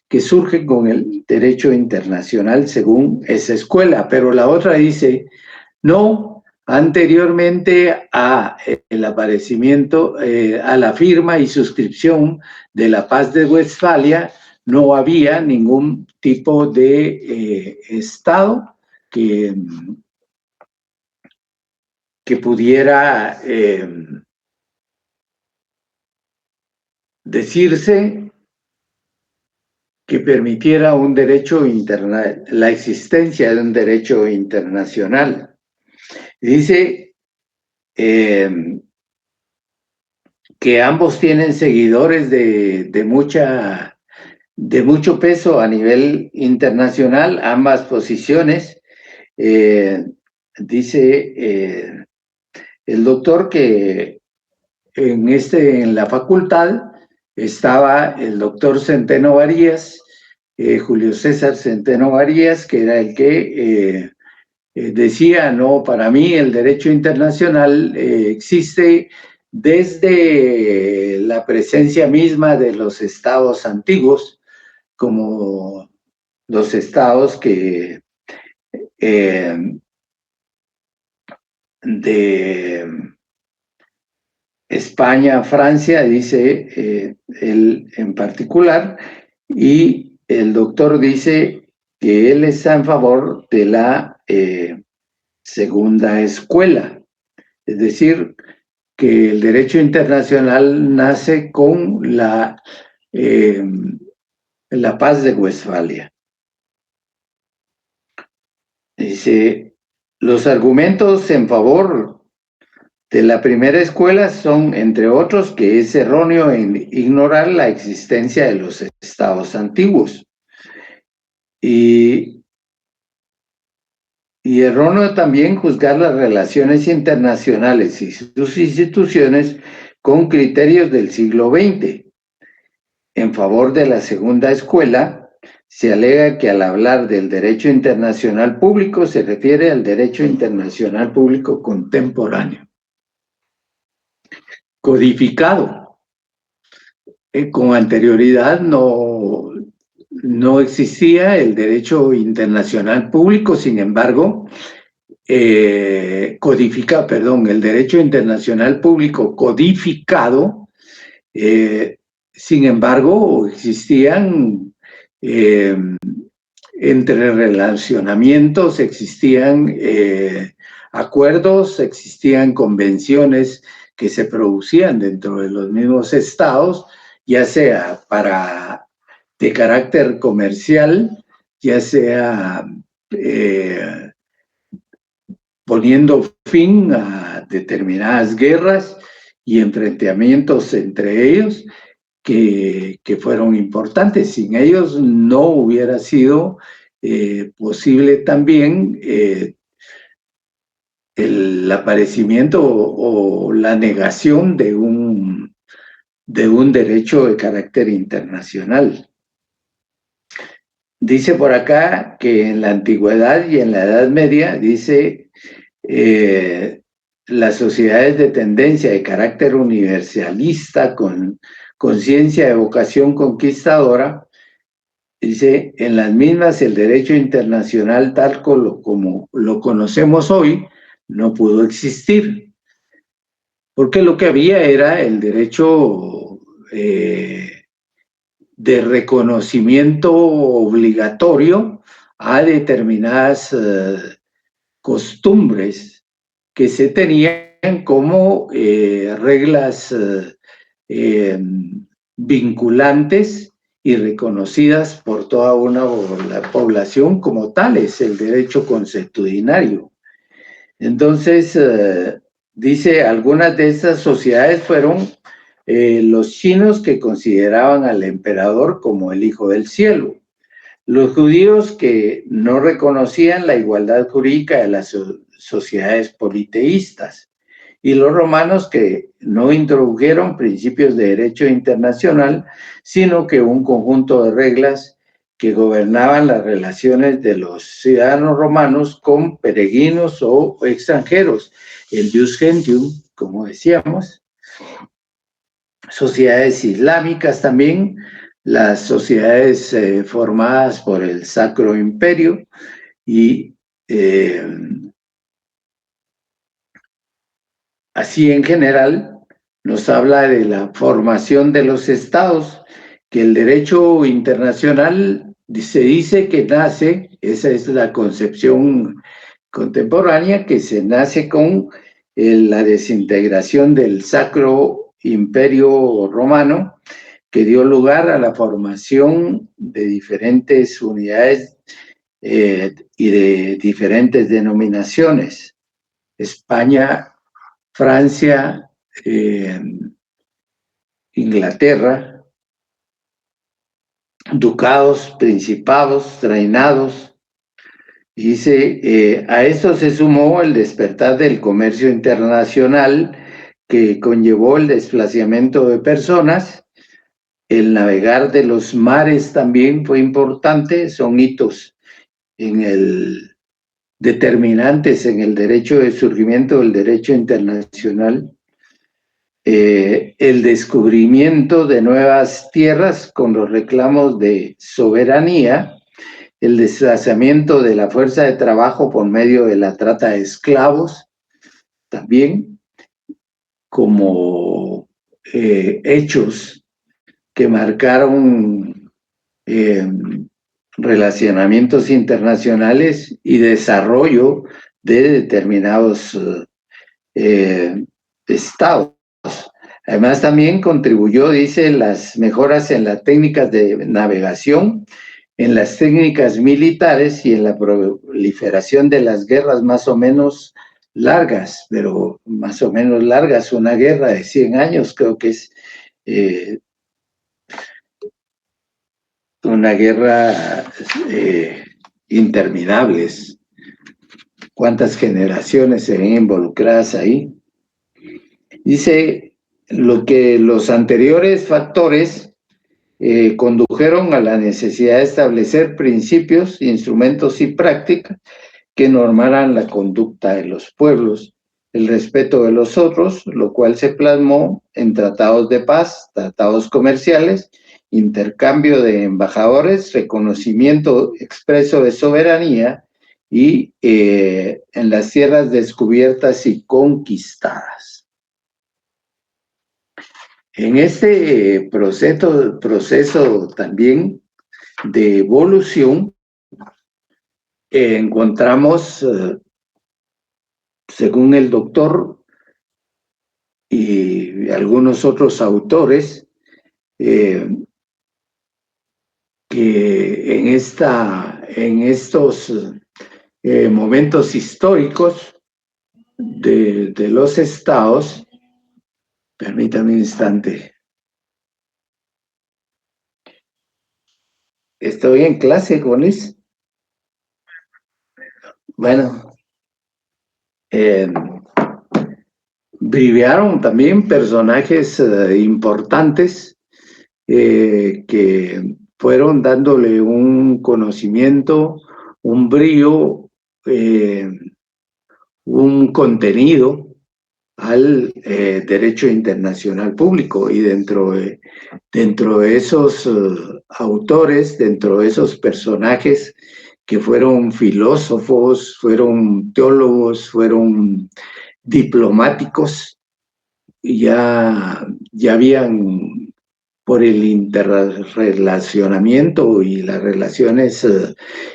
que surgen con el derecho internacional según esa escuela, pero la otra dice, no, anteriormente a el aparecimiento, a la firma y suscripción de la Paz de Westfalia, no había ningún tipo de Estado que pudiera decirse que permitiera la existencia de un derecho internacional. Dice que ambos tienen seguidores de mucho peso a nivel internacional, ambas posiciones. Dice el doctor que en la facultad estaba el doctor Centeno Varías, Julio César Centeno Varías, que era el que decía, no, para mí el derecho internacional existe desde la presencia misma de los estados antiguos, como los estados de España, Francia, dice él en particular, y el doctor dice que él está en favor de la segunda escuela, es decir, que el derecho internacional nace con la Paz de Westfalia. Dice, Los argumentos en favor de la primera escuela son, entre otros, que es erróneo en ignorar la existencia de los estados antiguos. Y erróneo también juzgar las relaciones internacionales y sus instituciones con criterios del siglo XX. En favor de la segunda escuela, se alega que al hablar del derecho internacional público se refiere al derecho internacional público contemporáneo, codificado. Con anterioridad no existía el derecho internacional público, sin embargo, el derecho internacional público codificado, sin embargo, existían entre relacionamientos, existían acuerdos, existían convenciones que se producían dentro de los mismos estados, ya sea de carácter comercial, ya sea poniendo fin a determinadas guerras y enfrentamientos entre ellos que fueron importantes. Sin ellos no hubiera sido posible también el aparecimiento o la negación de un derecho de carácter internacional. Dice por acá que en la antigüedad y en la Edad Media, dice, las sociedades de tendencia de carácter universalista con conciencia de vocación conquistadora, dice, en las mismas el derecho internacional tal como lo conocemos hoy no pudo existir, porque lo que había era el derecho de reconocimiento obligatorio a determinadas costumbres que se tenían como reglas vinculantes y reconocidas por toda la población como tales, el derecho consuetudinario. Entonces, dice, algunas de estas sociedades fueron los chinos, que consideraban al emperador como el hijo del cielo, los judíos, que no reconocían la igualdad jurídica de las sociedades politeístas, y los romanos, que no introdujeron principios de derecho internacional, sino que un conjunto de reglas que gobernaban las relaciones de los ciudadanos romanos con peregrinos o extranjeros, el jus gentium, como decíamos. Sociedades islámicas también, las sociedades formadas por el Sacro Imperio, y así en general nos habla de la formación de los estados, que el derecho internacional se dice que nace, esa es la concepción contemporánea, que se nace con la desintegración del Sacro Imperio Romano, que dio lugar a la formación de diferentes unidades y de diferentes denominaciones. España, Francia, Inglaterra, ducados, principados, reinados. Dice, a esto se sumó el despertar del comercio internacional, que conllevó el desplazamiento de personas. El navegar de los mares también fue importante, son hitos determinantes en el derecho de surgimiento del derecho internacional. El descubrimiento de nuevas tierras con los reclamos de soberanía, el desplazamiento de la fuerza de trabajo por medio de la trata de esclavos, también como hechos que marcaron relacionamientos internacionales y desarrollo de determinados estados. Además, también contribuyó, dice, las mejoras en las técnicas de navegación en las técnicas militares y en la proliferación de las guerras más o menos largas, pero más o menos largas, una guerra de 100 años creo que es una guerra interminables. ¿Cuántas generaciones se ven involucradas ahí? Dice lo que los anteriores factores condujeron a la necesidad de establecer principios, instrumentos y prácticas que normaran la conducta de los pueblos, el respeto de los otros, lo cual se plasmó en tratados de paz, tratados comerciales, intercambio de embajadores, reconocimiento expreso de soberanía y en las tierras descubiertas y conquistadas. En este proceso también de evolución, encontramos, según el doctor y algunos otros autores, que en estos momentos históricos de los estados, permítame un instante. ¿Estoy en clase, Gonis? Bueno, brillaron también personajes importantes que fueron dándole un conocimiento, un brillo, un contenido al derecho internacional público, y dentro de esos autores, dentro de esos personajes que fueron filósofos, fueron teólogos, fueron diplomáticos, ya habían, por el interrelacionamiento y las relaciones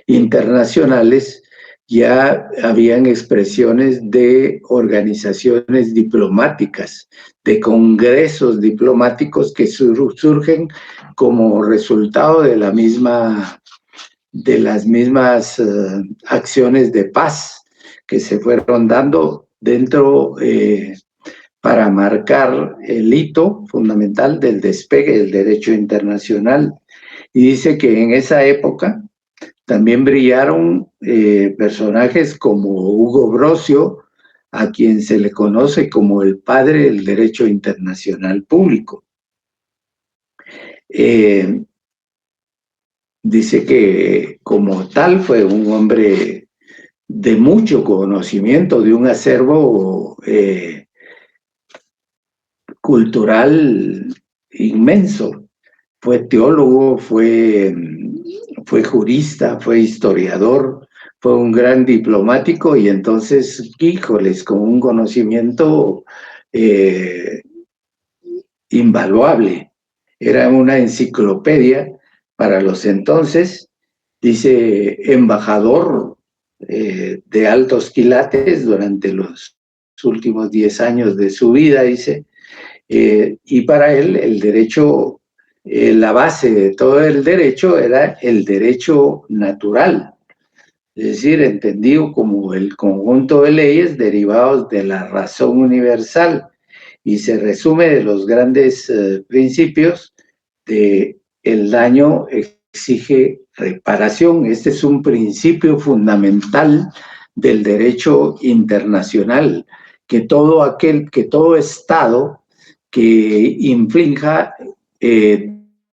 internacionales, ya habían expresiones de organizaciones diplomáticas, de congresos diplomáticos que surgen como resultado de las mismas acciones de paz que se fueron dando dentro, para marcar el hito fundamental del despegue del derecho internacional. Y dice que en esa época también brillaron personajes como Hugo Brossio, a quien se le conoce como el padre del derecho internacional público. Dice que como tal fue un hombre de mucho conocimiento, de un acervo cultural inmenso. Fue teólogo, fue jurista, fue historiador, fue un gran diplomático, y entonces, híjoles, con un conocimiento invaluable. Era una enciclopedia para los entonces. Dice, embajador de altos quilates durante los últimos 10 años de su vida, dice, y para él el derecho, la base de todo el derecho era el derecho natural, es decir, entendido como el conjunto de leyes derivados de la razón universal, y se resume de los grandes principios de el daño exige reparación. Este es un principio fundamental del derecho internacional, que todo Estado que infrinja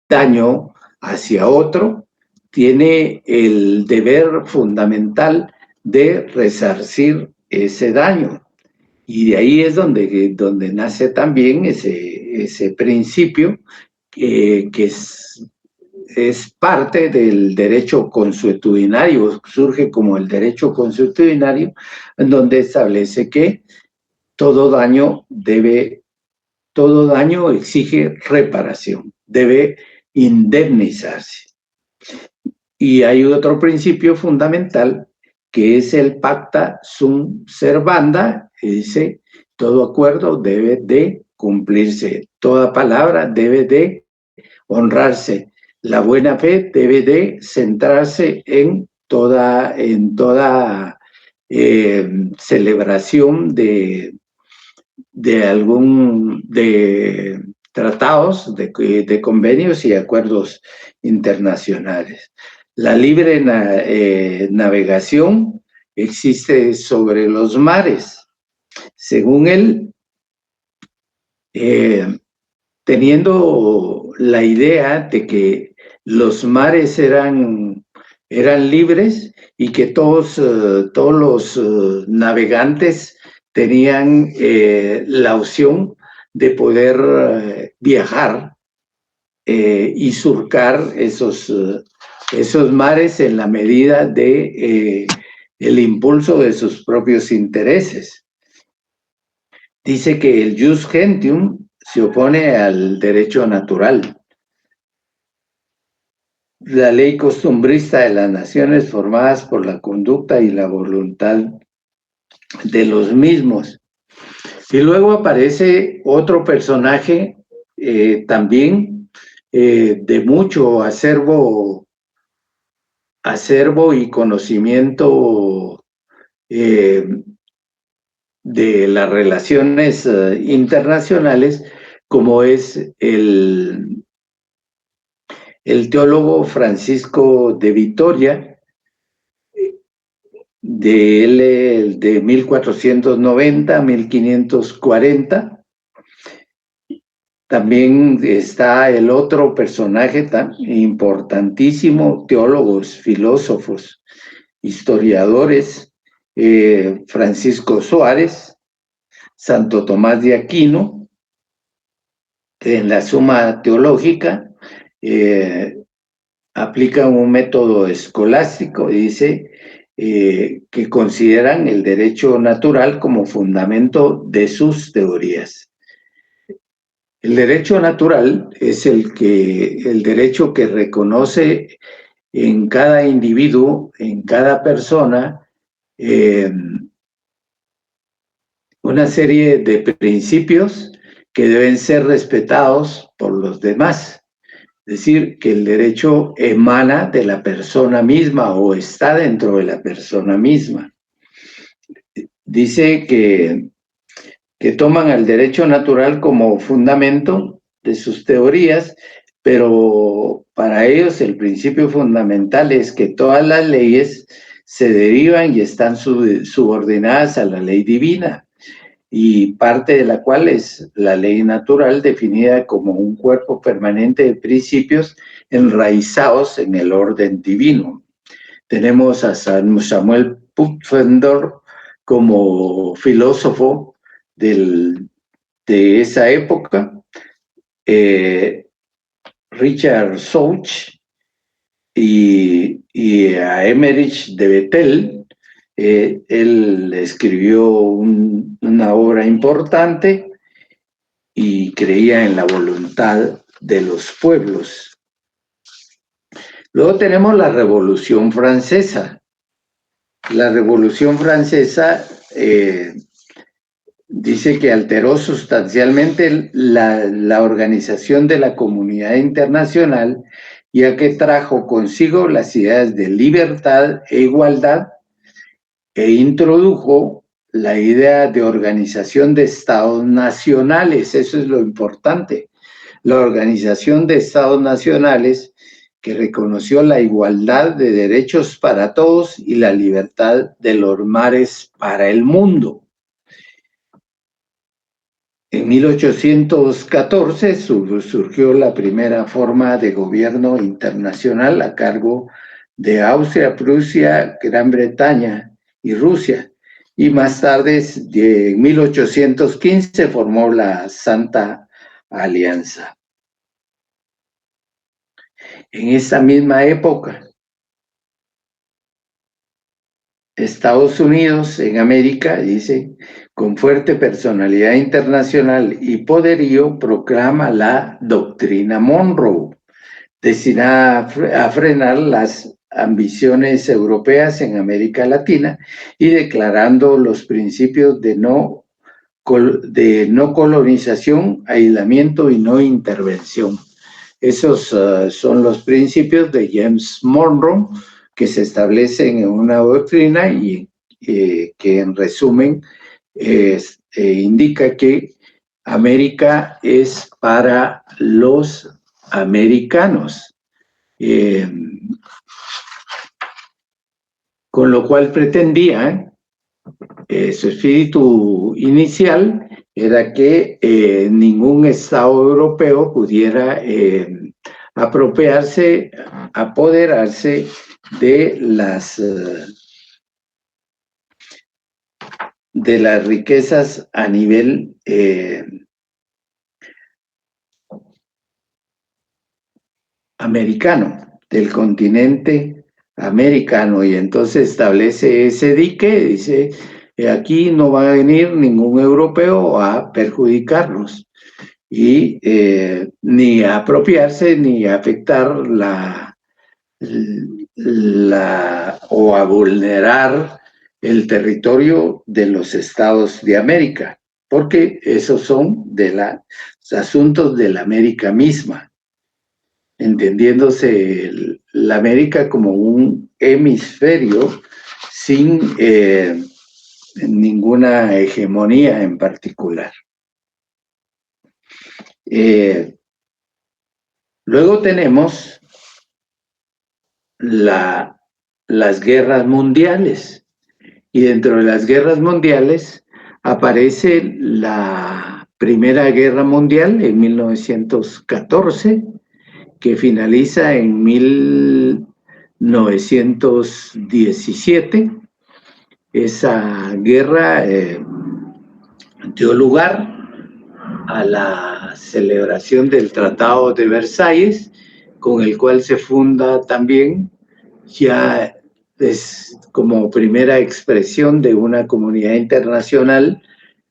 daño hacia otro tiene el deber fundamental de resarcir ese daño. Y de ahí es donde nace también ese principio que es parte del derecho consuetudinario, surge como el derecho consuetudinario, en donde establece que todo daño exige reparación, debe indemnizarse. Y hay otro principio fundamental, que es el pacta sunt servanda, que dice, todo acuerdo debe de cumplirse, toda palabra debe de honrarse. La buena fe debe de centrarse en toda celebración de tratados, de convenios y acuerdos internacionales. La libre navegación existe sobre los mares. Según él, teniendo la idea de que los mares eran libres y que todos los navegantes tenían la opción de poder viajar y surcar esos mares en la medida de el impulso de sus propios intereses. Dice que el jus gentium se opone al derecho natural. La ley costumbrista de las naciones formadas por la conducta y la voluntad de los mismos. Y luego aparece otro personaje también de mucho acervo y conocimiento de las relaciones internacionales, como es el teólogo Francisco de Vitoria, de 1490 a 1540. También está el otro personaje tan importantísimo, teólogos, filósofos, historiadores, Francisco Suárez, Santo Tomás de Aquino, en la Suma Teológica, aplica un método escolástico y dice que consideran el derecho natural como fundamento de sus teorías. El derecho natural es el derecho que reconoce en cada individuo, en cada persona, una serie de principios que deben ser respetados por los demás. Es decir, que el derecho emana de la persona misma o está dentro de la persona misma. Dice que toman el derecho natural como fundamento de sus teorías, pero para ellos el principio fundamental es que todas las leyes se derivan y están subordinadas a la ley divina, y parte de la cual es la ley natural, definida como un cuerpo permanente de principios enraizados en el orden divino. Tenemos a Samuel Pufendorf como filósofo de esa época, Richard Souch y a Emmerich de Bethel. Él escribió una obra importante y creía en la voluntad de los pueblos. Luego tenemos la Revolución Francesa. La Revolución Francesa dice que alteró sustancialmente la organización de la comunidad internacional, ya que trajo consigo las ideas de libertad e igualdad e introdujo la idea de organización de estados nacionales. Eso es lo importante. La organización de estados nacionales que reconoció la igualdad de derechos para todos y la libertad de los mares para el mundo. En 1814 surgió la primera forma de gobierno internacional a cargo de Austria, Prusia, Gran Bretaña y Rusia, y más tarde, en 1815, formó la Santa Alianza. En esta misma época, Estados Unidos en América, dice, con fuerte personalidad internacional y poderío, proclama la doctrina Monroe, destinada a frenar las ambiciones europeas en América Latina y declarando los principios de no colonización, aislamiento y no intervención. Esos son los principios de James Monroe que se establecen en una doctrina y que en resumen indica que América es para los americanos. Con lo cual pretendía, su espíritu inicial era que ningún Estado europeo pudiera apropiarse, apoderarse de las riquezas a nivel americano, del continente americano, y entonces establece ese dique, dice, aquí no va a venir ningún europeo a perjudicarnos, y ni a apropiarse ni a afectar o a vulnerar el territorio de los estados de América, porque esos son de los asuntos de la América misma, entendiéndose la América como un hemisferio sin ninguna hegemonía en particular. Luego tenemos las guerras mundiales, y dentro de las guerras mundiales aparece la Primera Guerra Mundial en 1914, que finaliza en 1917. Esa guerra dio lugar a la celebración del Tratado de Versalles, con el cual se funda también, ya es como primera expresión de una comunidad internacional,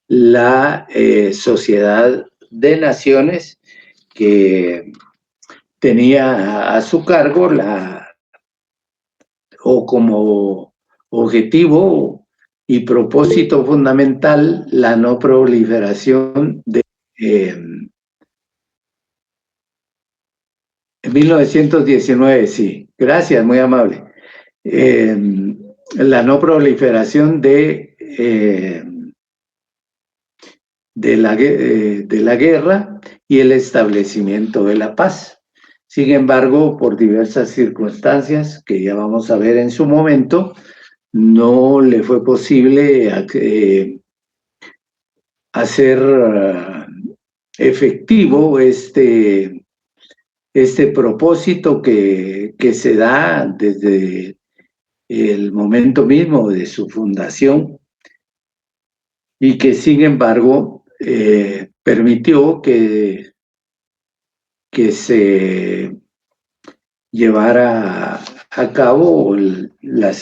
la Sociedad de Naciones, que tenía a su cargo como objetivo y propósito fundamental la no proliferación de en 1919, sí, gracias, muy amable. La no proliferación de la guerra y el establecimiento de la paz. Sin embargo, por diversas circunstancias que ya vamos a ver en su momento, no le fue posible hacer efectivo este propósito que se da desde el momento mismo de su fundación, y que sin embargo permitió que se llevara a cabo una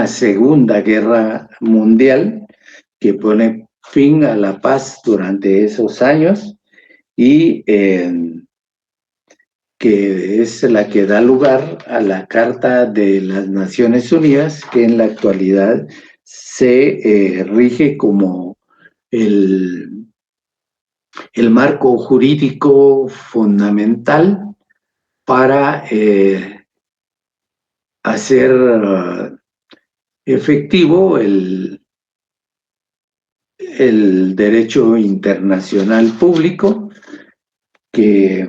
segunda guerra mundial que pone fin a la paz durante esos años, y que es la que da lugar a la Carta de las Naciones Unidas, que en la actualidad se rige como el marco jurídico fundamental para hacer efectivo el derecho internacional público, que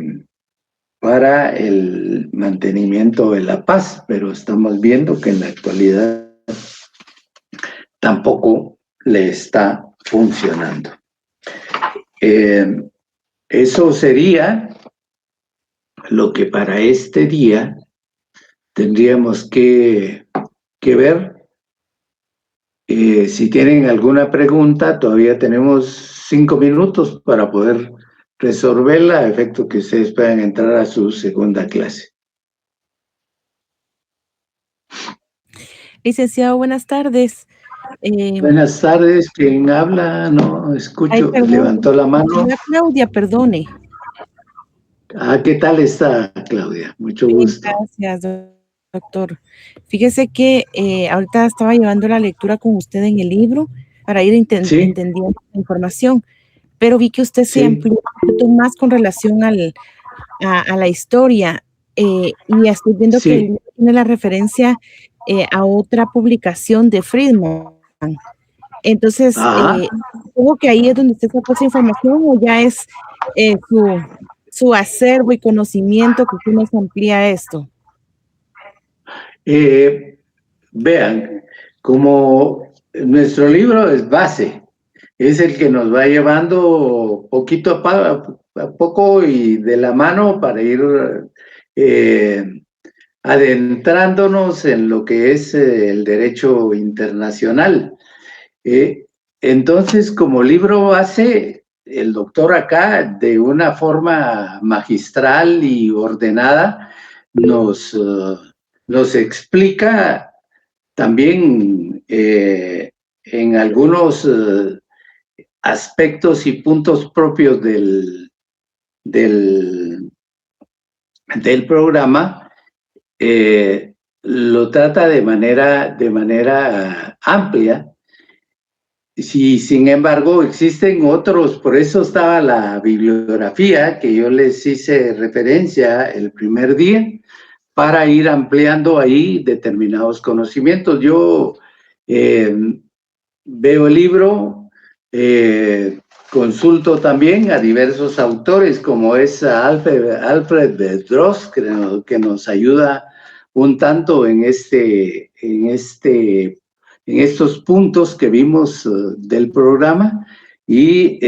para el mantenimiento de la paz, pero estamos viendo que en la actualidad tampoco le está funcionando. Eso sería lo que para este día tendríamos que ver. Si tienen alguna pregunta, todavía tenemos 5 minutos para poder resolverla, a efecto que ustedes puedan entrar a su segunda clase.
Licenciado, buenas tardes.
Buenas tardes, ¿quién habla? No escucho, levantó la mano.
Claudia, perdone.
¿Qué tal está, Claudia? Mucho gusto.
Gracias, doctor. Fíjese que ahorita estaba llevando la lectura con usted en el libro para ir entendiendo la información, pero vi que usted se amplió un poquito más con relación al a la historia, y estoy viendo que el
Sí.
libro tiene la referencia a otra publicación de Friedman. Entonces,
Ajá.
supongo que ahí es donde usted sacó esa información, o ya es su acervo y conocimiento que nos amplía esto.
Vean, como nuestro libro es base, es el que nos va llevando poquito a poco y de la mano para ir adentrándonos en lo que es el derecho internacional. Entonces, como libro base, el doctor acá, de una forma magistral y ordenada, nos explica también en algunos aspectos y puntos propios del programa, lo trata de manera amplia. Sí, sin embargo, existen otros, por eso estaba la bibliografía que yo les hice referencia el primer día, para ir ampliando ahí determinados conocimientos. Yo veo el libro, consulto también a diversos autores, como es Alfred Drost, que nos ayuda un tanto en estos puntos que vimos del programa, y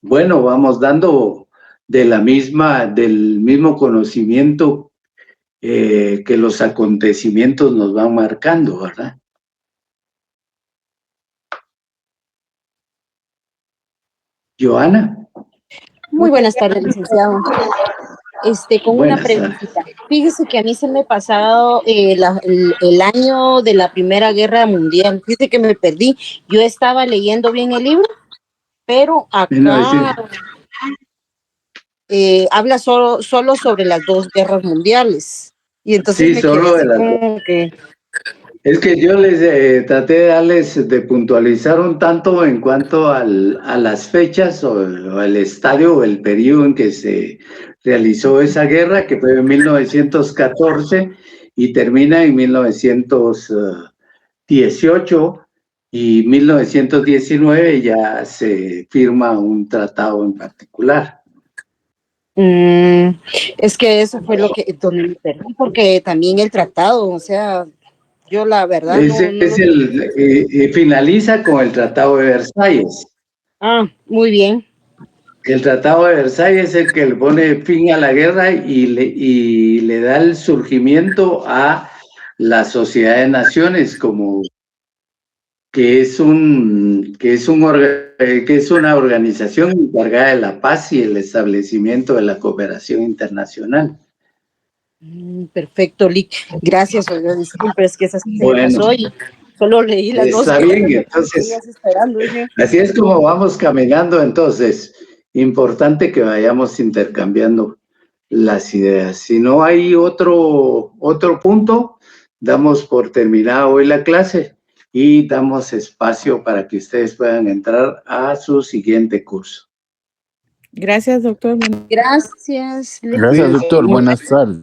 bueno, vamos dando del mismo conocimiento que los acontecimientos nos van marcando, ¿verdad? Joana.
Muy buenas tardes, licenciado. Con una
Buenas
preguntita. Fíjese que a mí se me ha pasado el año de la Primera Guerra Mundial. Fíjese que me perdí. Yo estaba leyendo bien el libro, pero acá habla solo sobre las dos guerras mundiales. Y entonces
sí,
me quedé
solo
así como que...
Es que yo les traté de puntualizar un tanto en cuanto a las fechas o el estadio o el periodo en que se realizó esa guerra, que fue en 1914 y termina en 1918, y 1919 ya se firma un tratado en particular.
Es que eso fue donde me perdí, porque también el tratado, o sea, yo la verdad
Finaliza con el Tratado de Versalles.
Ah, muy bien.
El Tratado de Versalles es el que le pone fin a la guerra y le da el surgimiento a la Sociedad de Naciones, que es una organización encargada de la paz y el establecimiento de la cooperación internacional.
Perfecto, Lick. Gracias, oiga, disculpe, es que esa sí se me
Bueno,
pasó y solo leí las dos.
está bien, entonces, así es como vamos caminando. Entonces, importante que vayamos intercambiando las ideas. Si no hay otro punto, damos por terminada hoy la clase y damos espacio para que ustedes puedan entrar a su siguiente curso.
Gracias, doctor.
Gracias.
Gracias, doctor. Buenas tardes.